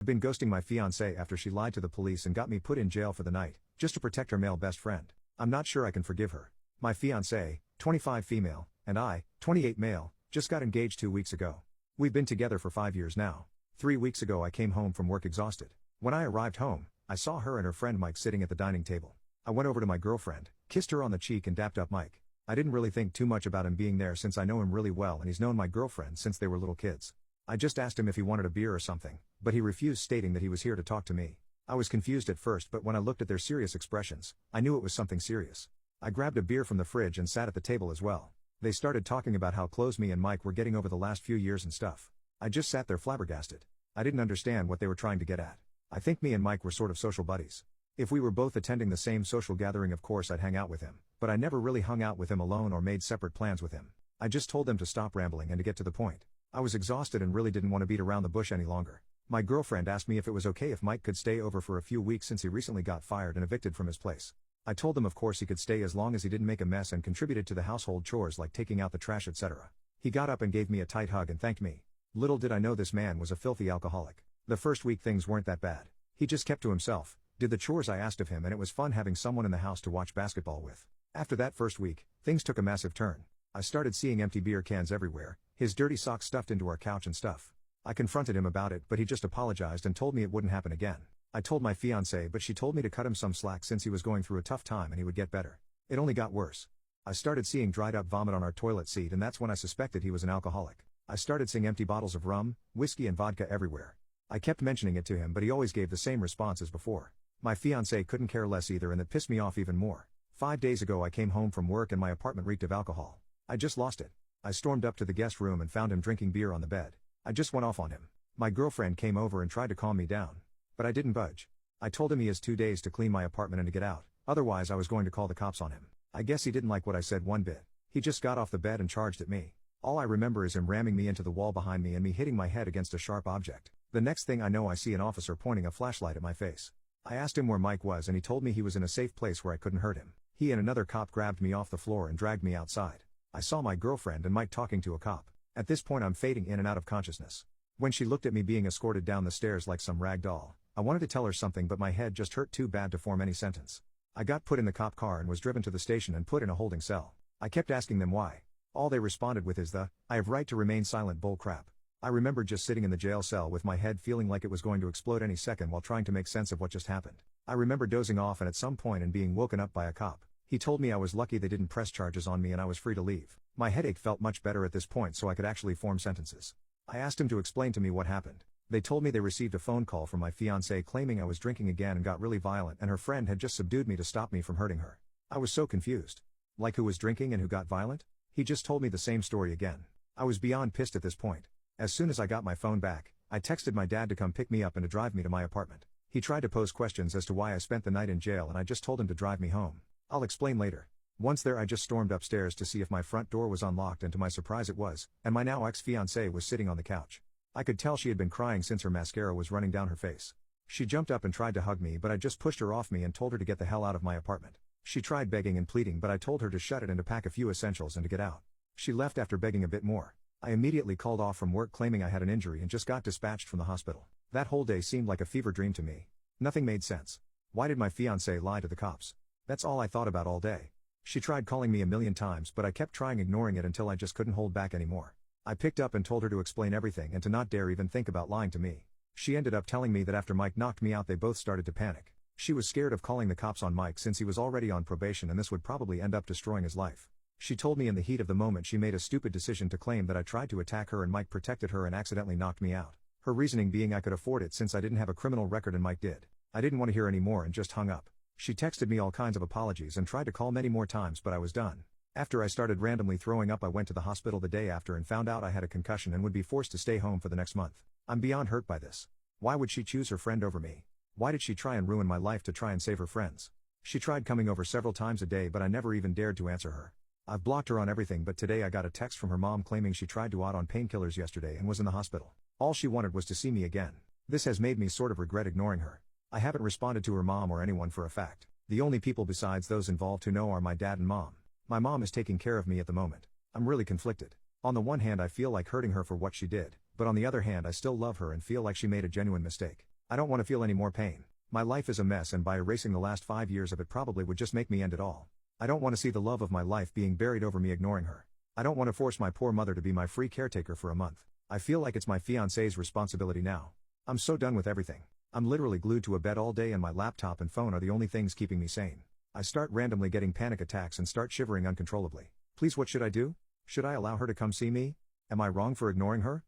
I've been ghosting my fiancée after she lied to the police and got me put in jail for the night, just to protect her male best friend. I'm not sure I can forgive her. My fiancée, 25 female, and I, 28 male, just got engaged 2 weeks ago. We've been together for 5 years now. 3 weeks ago I came home from work exhausted. When I arrived home, I saw her and her friend Mike sitting at the dining table. I went over to my girlfriend, kissed her on the cheek and dapped up Mike. I didn't really think too much about him being there since I know him really well and he's known my girlfriend since they were little kids. I just asked him if he wanted a beer or something, but he refused, stating that he was here to talk to me. I was confused at first, but when I looked at their serious expressions, I knew it was something serious. I grabbed a beer from the fridge and sat at the table as well. They started talking about how close me and Mike were getting over the last few years and stuff. I just sat there flabbergasted. I didn't understand what they were trying to get at. I think me and Mike were sort of social buddies. If we were both attending the same social gathering, of course I'd hang out with him, but I never really hung out with him alone or made separate plans with him. I just told them to stop rambling and to get to the point. I was exhausted and really didn't want to beat around the bush any longer. My girlfriend asked me if it was okay if Mike could stay over for a few weeks since he recently got fired and evicted from his place. I told him of course he could stay as long as he didn't make a mess and contributed to the household chores like taking out the trash, etc. He got up and gave me a tight hug and thanked me. Little did I know this man was a filthy alcoholic. The first week things weren't that bad. He just kept to himself, did the chores I asked of him, and it was fun having someone in the house to watch basketball with. After that first week, things took a massive turn. I started seeing empty beer cans everywhere, his dirty socks stuffed into our couch and stuff. I confronted him about it, but he just apologized and told me it wouldn't happen again. I told my fiancée, but she told me to cut him some slack since he was going through a tough time and he would get better. It only got worse. I started seeing dried up vomit on our toilet seat, and that's when I suspected he was an alcoholic. I started seeing empty bottles of rum, whiskey and vodka everywhere. I kept mentioning it to him, but he always gave the same response as before. My fiancée couldn't care less either, and that pissed me off even more. 5 days ago I came home from work and my apartment reeked of alcohol. I just lost it. I stormed up to the guest room and found him drinking beer on the bed. I just went off on him. My girlfriend came over and tried to calm me down, but I didn't budge. I told him he has 2 days to clean my apartment and to get out, otherwise I was going to call the cops on him. I guess he didn't like what I said one bit. He just got off the bed and charged at me. All I remember is him ramming me into the wall behind me and me hitting my head against a sharp object. The next thing I know I see an officer pointing a flashlight at my face. I asked him where Mike was and he told me he was in a safe place where I couldn't hurt him. He and another cop grabbed me off the floor and dragged me outside. I saw my girlfriend and Mike talking to a cop. At this point I'm fading in and out of consciousness. When she looked at me being escorted down the stairs like some rag doll, I wanted to tell her something, but my head just hurt too bad to form any sentence. I got put in the cop car and was driven to the station and put in a holding cell. I kept asking them why. All they responded with is "I have right to remain silent" bull crap. I remember just sitting in the jail cell with my head feeling like it was going to explode any second while trying to make sense of what just happened. I remember dozing off and at some point and being woken up by a cop. He told me I was lucky they didn't press charges on me and I was free to leave. My headache felt much better at this point, so I could actually form sentences. I asked him to explain to me what happened. They told me they received a phone call from my fiancée claiming I was drinking again and got really violent and her friend had just subdued me to stop me from hurting her. I was so confused. Like, who was drinking and who got violent? He just told me the same story again. I was beyond pissed at this point. As soon as I got my phone back, I texted my dad to come pick me up and to drive me to my apartment. He tried to pose questions as to why I spent the night in jail and I just told him to drive me home. I'll explain later. Once there I just stormed upstairs to see if my front door was unlocked, and to my surprise it was, and my now ex-fiancée was sitting on the couch. I could tell she had been crying since her mascara was running down her face. She jumped up and tried to hug me, but I just pushed her off me and told her to get the hell out of my apartment. She tried begging and pleading, but I told her to shut it and to pack a few essentials and to get out. She left after begging a bit more. I immediately called off from work claiming I had an injury and just got dispatched from the hospital. That whole day seemed like a fever dream to me. Nothing made sense. Why did my fiancée lie to the cops? That's all I thought about all day. She tried calling me a million times, but I kept trying ignoring it until I just couldn't hold back anymore. I picked up and told her to explain everything and to not dare even think about lying to me. She ended up telling me that after Mike knocked me out they both started to panic. She was scared of calling the cops on Mike since he was already on probation and this would probably end up destroying his life. She told me in the heat of the moment she made a stupid decision to claim that I tried to attack her and Mike protected her and accidentally knocked me out. Her reasoning being I could afford it since I didn't have a criminal record and Mike did. I didn't want to hear any more and just hung up. She texted me all kinds of apologies and tried to call many more times, but I was done. After I started randomly throwing up, I went to the hospital the day after and found out I had a concussion and would be forced to stay home for the next month. I'm beyond hurt by this. Why would she choose her friend over me? Why did she try and ruin my life to try and save her friends? She tried coming over several times a day, but I never even dared to answer her. I've blocked her on everything, but today I got a text from her mom claiming she tried to out on painkillers yesterday and was in the hospital. All she wanted was to see me again. This has made me sort of regret ignoring her. I haven't responded to her mom or anyone for a fact. The only people besides those involved who know are my dad and mom. My mom is taking care of me at the moment. I'm really conflicted. On the one hand I feel like hurting her for what she did, But on the other hand, I still love her and feel like she made a genuine mistake. I don't want to feel any more pain. My life is a mess, and by erasing the last 5 years of it probably would just make me end it all. I don't want to see the love of my life being buried over me ignoring her. I don't want to force my poor mother to be my free caretaker for a month. I feel like it's my fiancé's responsibility now. I'm so done with everything. I'm literally glued to a bed all day, and my laptop and phone are the only things keeping me sane. I start randomly getting panic attacks and start shivering uncontrollably. Please, what should I do? Should I allow her to come see me? Am I wrong for ignoring her?